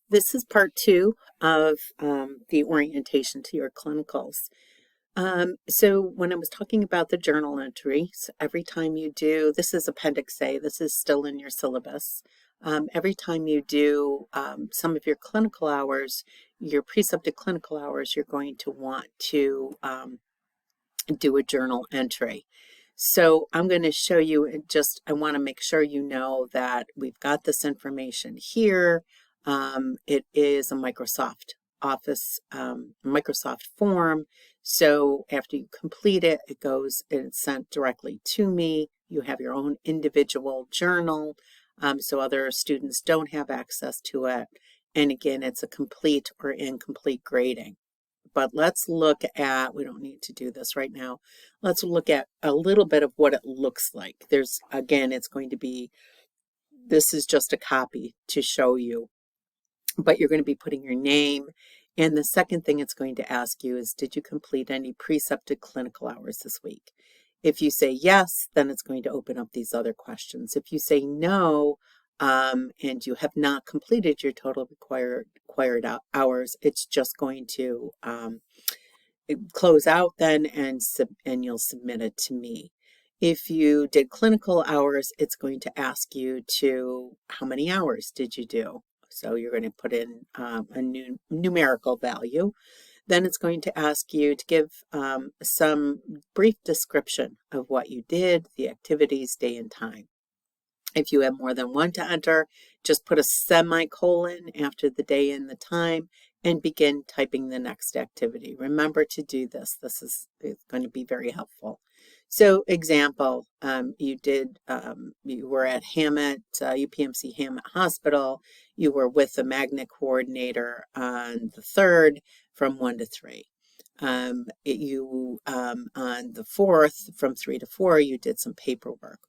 This is part two of the orientation to your clinicals. So when I was talking about the journal entries, every time you do, this is Appendix A, this is still in your syllabus. Every time you do some of your clinical hours, your precepted clinical hours, you're going to want to do a journal entry. So I'm going to show you I want to make sure you know that we've got this information here. It is a Microsoft Office, Microsoft form. So after you complete it, it's sent directly to me. You have your own individual journal, so other students don't have access to it. And again, it's a complete or incomplete grading. But let's look at, we don't need to do this right now. Let's look at a little bit of what it looks like. Again, this is just a copy to show you, but you're going to be putting your name. And the second thing it's going to ask you is, did you complete any precepted clinical hours this week? If you say yes, then it's going to open up these other questions. If you say no, and you have not completed your total required hours, it's just going to close out then, and you'll submit it to me. If you did clinical hours, it's going to ask you how many hours did you do? So you're going to put in a new numerical value. Then it's going to ask you to give some brief description of what you did, the activities, day and time. If you have more than one to enter, just put a semicolon after the day and the time and begin typing the next activity. Remember to do this. It's going to be very helpful. So example, you were at Hammett, UPMC Hammett Hospital. You were with the magnet coordinator on the 3rd from 1 to 3. On the 4th from 3 to 4, you did some paperwork.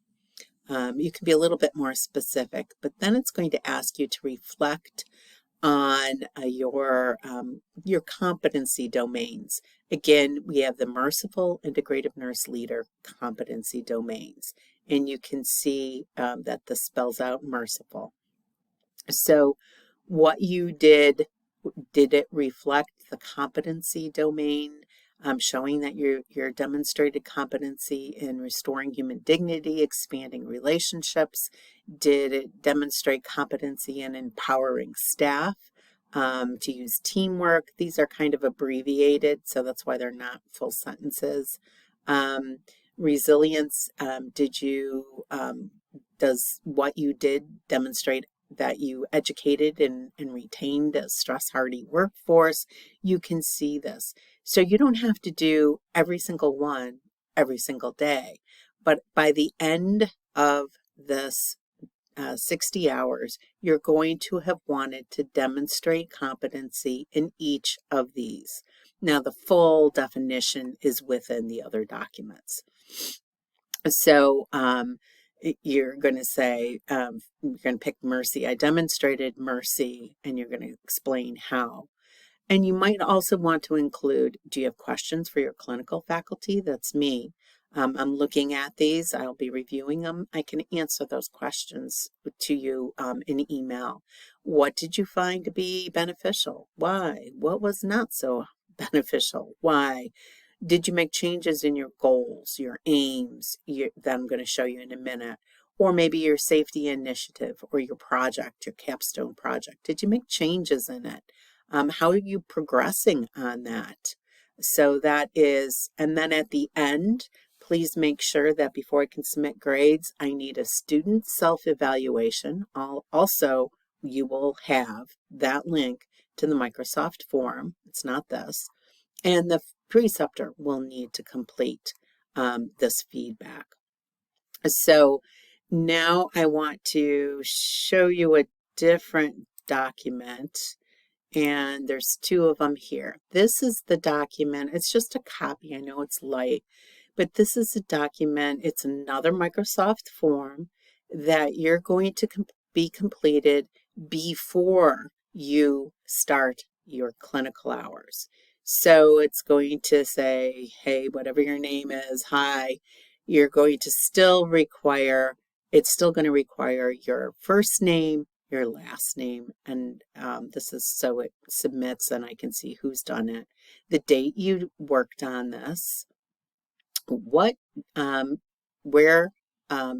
You can be a little bit more specific, but then it's going to ask you to reflect on your competency domains. Again, we have the Merciful Integrative Nurse Leader competency domains, and you can see that this spells out merciful. So what you did it reflect the competency domain, showing that your demonstrated competency in restoring human dignity, expanding relationships? Did it demonstrate competency in empowering staff to use teamwork? These are kind of abbreviated, so that's why they're not full sentences. Resilience, does what you did demonstrate that you educated and retained a stress-hardy workforce? You can see this. So you don't have to do every single one every single day, but by the end of this 60 hours, you're going to have wanted to demonstrate competency in each of these. Now, the full definition is within the other documents. So you're going to say, you're going to pick mercy. I demonstrated mercy, and you're going to explain how. And you might also want to include, do you have questions for your clinical faculty? That's me. I'm looking at these. I'll be reviewing them. I can answer those questions to you in email. What did you find to be beneficial? Why? What was not so beneficial? Why? Did you make changes in your goals, your aims, that I'm going to show you in a minute? Or maybe your safety initiative or your project, your capstone project. Did you make changes in it? How are you progressing on that? So that is, and then at the end, please make sure that before I can submit grades, I need a student self-evaluation. Also, you will have that link to the Microsoft form. It's not this. And the preceptor will need to complete this feedback. So now I want to show you a different document, and there's two of them here. This is the document. It's just a copy. I know it's light, but this is a document. It's another Microsoft form that you're going to be completed before you start your clinical hours. So it's going to say, hey, whatever your name is, hi. You're going to it's still going to require your first name, your last name, and this is so it submits and I can see who's done it, the date you worked on this, what, where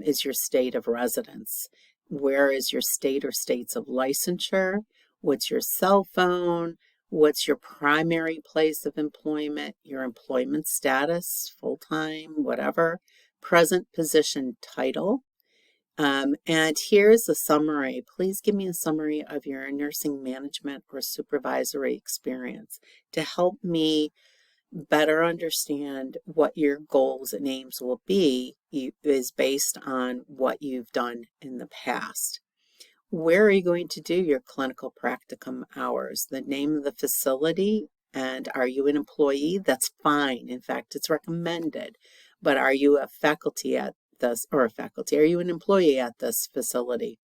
is your state of residence? Where is your state or states of licensure? What's your cell phone? What's your primary place of employment? Your employment status, full-time, whatever. Present position title. And here's a summary. Please give me a summary of your nursing management or supervisory experience to help me better understand what your goals and aims will be is based on what you've done in the past. Where are you going to do your clinical practicum hours? The name of the facility, and are you an employee? That's fine. In fact, it's recommended. But are you a faculty at this, or a faculty? Are you an employee at this facility?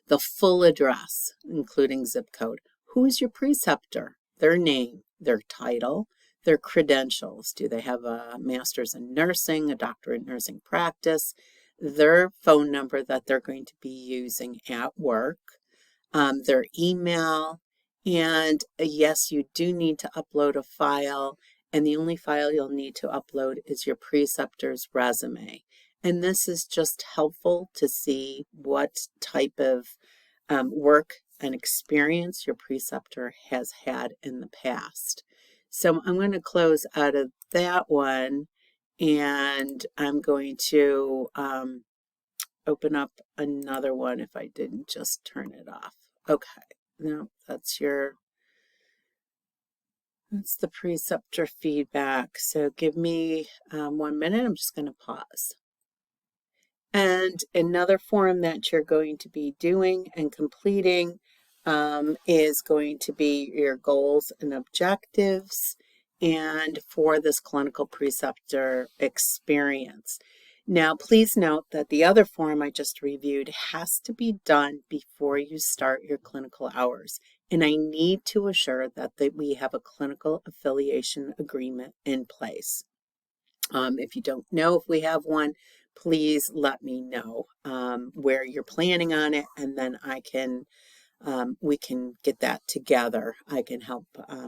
The full address, including zip code. Who is your preceptor? Their name, their title, their credentials. Do they have a master's in nursing, a doctorate in nursing practice? Their phone number that they're going to be using at work, their email, and yes, you do need to upload a file, and the only file you'll need to upload is your preceptor's resume. And this is just helpful to see what type of work and experience your preceptor has had in the past. So I'm going to close out of that one, and I'm going to open up another one if I didn't just turn it off. Okay, no, that's the preceptor feedback. So give me 1 minute. I'm just going to pause. And another form that you're going to be doing and completing is going to be your goals and objectives and for this clinical preceptor experience. Now, please note that the other form I just reviewed has to be done before you start your clinical hours. And I need to assure that we have a clinical affiliation agreement in place. If you don't know if we have one, please let me know where you're planning on it, and then we can get that together. I can help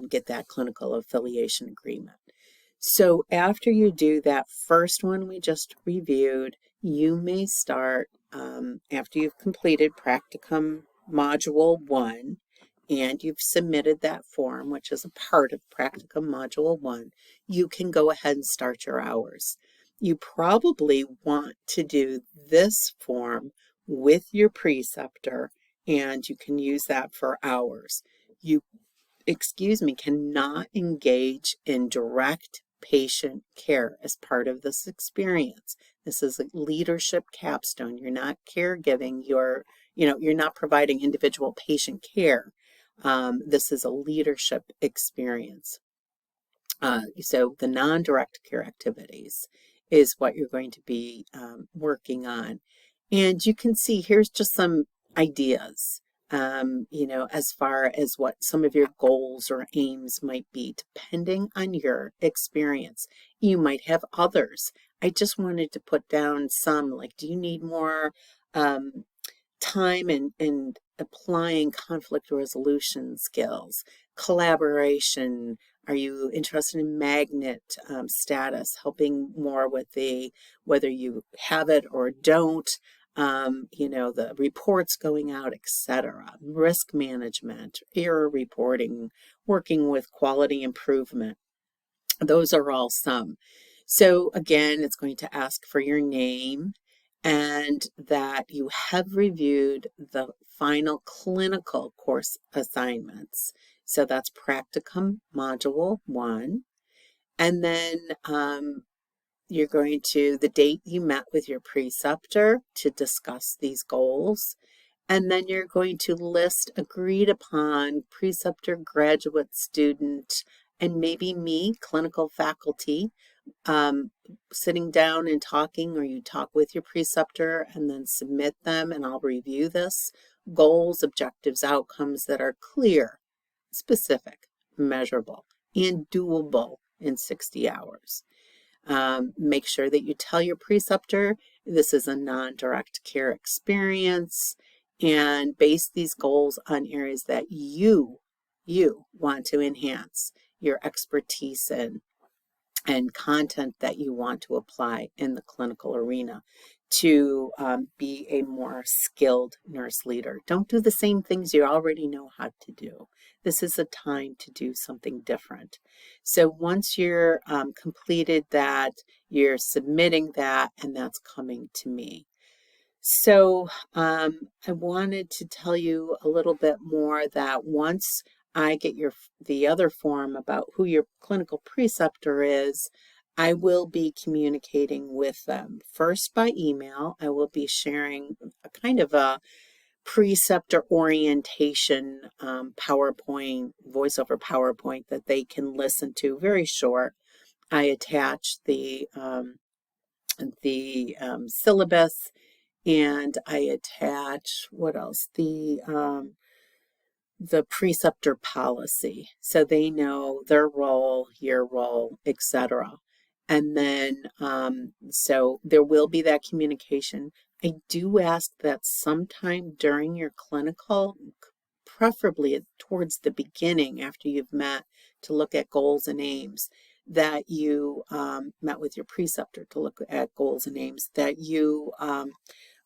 get that clinical affiliation agreement. So after you do that first one we just reviewed, you may start, after you've completed Practicum Module 1, and you've submitted that form, which is a part of Practicum Module 1, you can go ahead and start your hours. You probably want to do this form with your preceptor, and you can use that for hours. You, cannot engage in direct patient care as part of this experience. This is a leadership capstone. You're not caregiving, you're not providing individual patient care. This is a leadership experience. So the non-direct care activities is what you're going to be working on. And you can see here's just some ideas, as far as what some of your goals or aims might be, depending on your experience. You might have others. I just wanted to put down some, like, do you need more time in applying conflict resolution skills, collaboration? Are you interested in magnet status, helping more with whether you have it or don't, the reports going out, etc. Risk management, error reporting, working with quality improvement. Those are all some. So again, it's going to ask for your name and that you have reviewed the final clinical course assignments. So that's Practicum Module 1. And then you're going to, the date you met with your preceptor to discuss these goals. And then you're going to list agreed upon preceptor, graduate student, and maybe me, clinical faculty, sitting down and talking, or you talk with your preceptor and then submit them, and I'll review this. Goals, objectives, outcomes that are clear, specific, measurable, and doable in 60 hours. Make sure that you tell your preceptor this is a non-direct care experience, and base these goals on areas that you want to enhance your expertise in and content that you want to apply in the clinical arena to be a more skilled nurse leader. Don't do the same things you already know how to do. This is a time to do something different. So once you're completed that, you're submitting that, and that's coming to me. So I wanted to tell you a little bit more that once I get the other form about who your clinical preceptor is, I will be communicating with them. First by email, I will be sharing a kind of a preceptor orientation PowerPoint, voiceover PowerPoint that they can listen to, very short. I attach the syllabus, and I attach, what else? The preceptor policy, so they know their role, your role, etc. And then, so there will be that communication. I do ask that sometime during your clinical, preferably towards the beginning after you've met to look at goals and aims, that you met with your preceptor to look at goals and aims, that you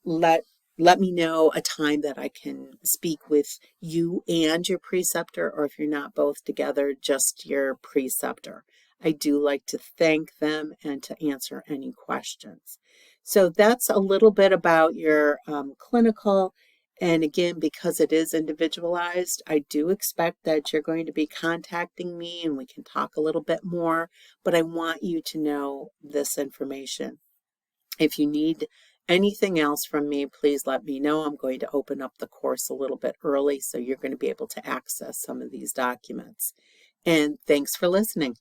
let me know a time that I can speak with you and your preceptor, or if you're not both together, just your preceptor. I do like to thank them and to answer any questions. So that's a little bit about your clinical. And again, because it is individualized, I do expect that you're going to be contacting me and we can talk a little bit more, but I want you to know this information. If you need anything else from me, please let me know. I'm going to open up the course a little bit early, so you're going to be able to access some of these documents. And thanks for listening.